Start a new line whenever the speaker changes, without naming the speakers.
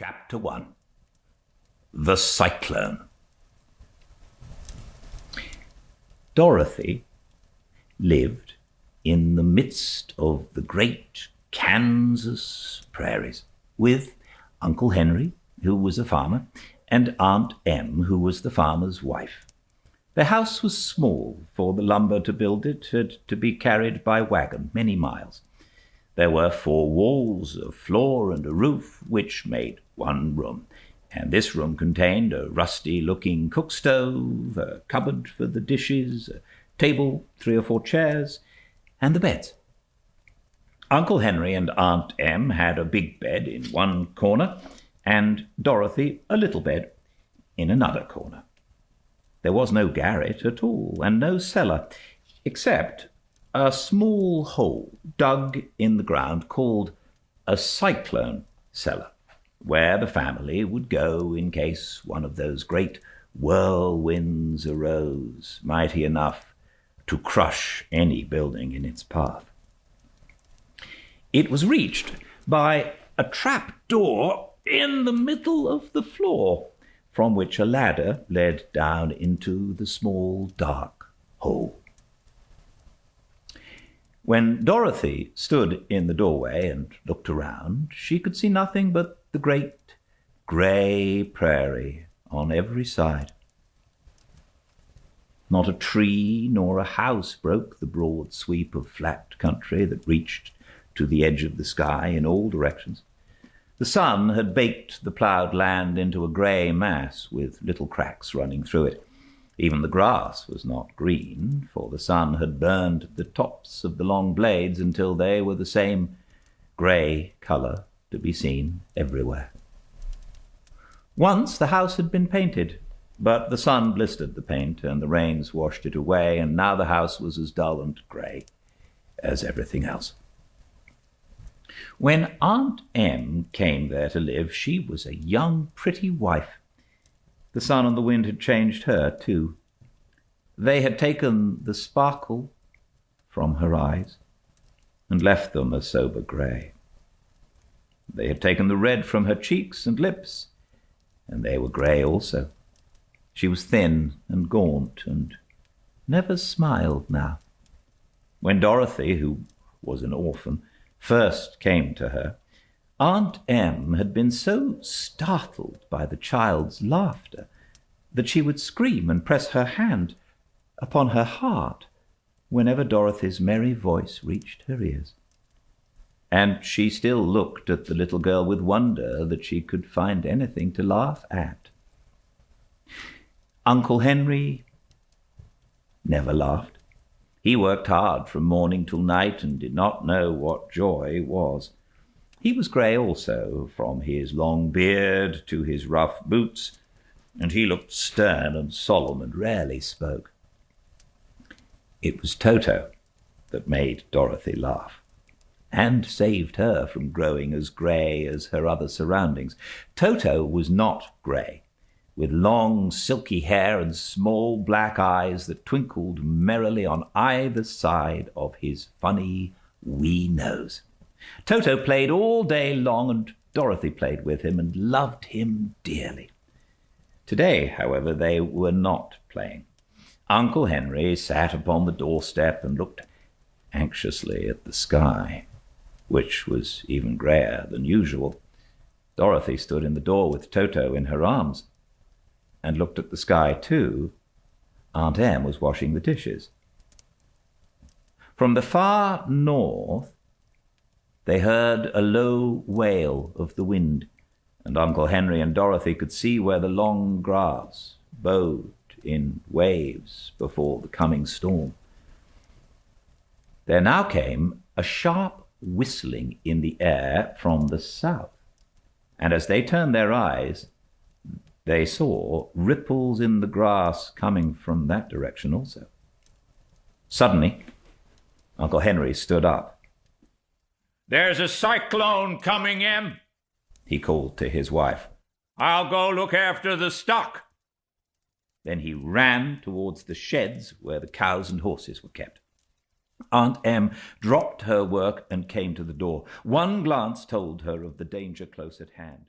Chapter 1. The Cyclone. Dorothy lived in the midst of the great Kansas prairies with Uncle Henry, who was a farmer, and Aunt Em, who was the farmer's wife. The house was small, for the lumber to build it had to be carried by wagon many miles. There were 4 walls, a floor, and a roof, which made one room, and this room contained a rusty-looking cook-stove, a cupboard for the dishes, a table, 3 or 4 chairs, and the beds. Uncle Henry and Aunt Em had a big bed in one corner, and Dorothy a little bed in another corner. There was no garret at all, and no cellar, except a small hole dug in the ground called a cyclone cellar, where the family would go in case one of those great whirlwinds arose, mighty enough to crush any building in its path. It was reached by a trap door in the middle of the floor, from which a ladder led down into the small dark hole. When Dorothy stood in the doorway and looked around, she could see nothing but the great grey prairie on every side. Not a tree nor a house broke the broad sweep of flat country that reached to the edge of the sky in all directions. The sun had baked the ploughed land into a grey mass with little cracks running through it. Even the grass was not green, for the sun had burned the tops of the long blades until they were the same grey colour to be seen everywhere. Once the house had been painted, but the sun blistered the paint and the rains washed it away, and now the house was as dull and grey as everything else. When Aunt Em came there to live, she was a young, pretty wife. The sun and the wind had changed her, too. They had taken the sparkle from her eyes and left them a sober grey. They had taken the red from her cheeks and lips, and they were grey also. She was thin and gaunt and never smiled now. When Dorothy, who was an orphan, first came to her, Aunt Em had been so startled by the child's laughter that she would scream and press her hand upon her heart whenever Dorothy's merry voice reached her ears. And she still looked at the little girl with wonder that she could find anything to laugh at. Uncle Henry never laughed. He worked hard from morning till night and did not know what joy was. He was grey also, from his long beard to his rough boots, and he looked stern and solemn and rarely spoke. It was Toto that made Dorothy laugh, and saved her from growing as grey as her other surroundings. Toto was not grey, with long silky hair and small black eyes that twinkled merrily on either side of his funny wee nose. Toto played all day long, and Dorothy played with him and loved him dearly. Today, however, they were not playing. Uncle Henry sat upon the doorstep and looked anxiously at the sky, which was even greyer than usual. Dorothy stood in the door with Toto in her arms and looked at the sky too. Aunt Em was washing the dishes. From the far north they heard a low wail of the wind, and Uncle Henry and Dorothy could see where the long grass bowed in waves before the coming storm. There now came a sharp whistling in the air from the south, and as they turned their eyes, they saw ripples in the grass coming from that direction also. Suddenly, Uncle Henry stood up.
"There's a cyclone coming, Em,"
he called to his wife.
"I'll go look after the stock."
Then he ran towards the sheds where the cows and horses were kept. Aunt Em dropped her work and came to the door. One glance told her of the danger close at hand.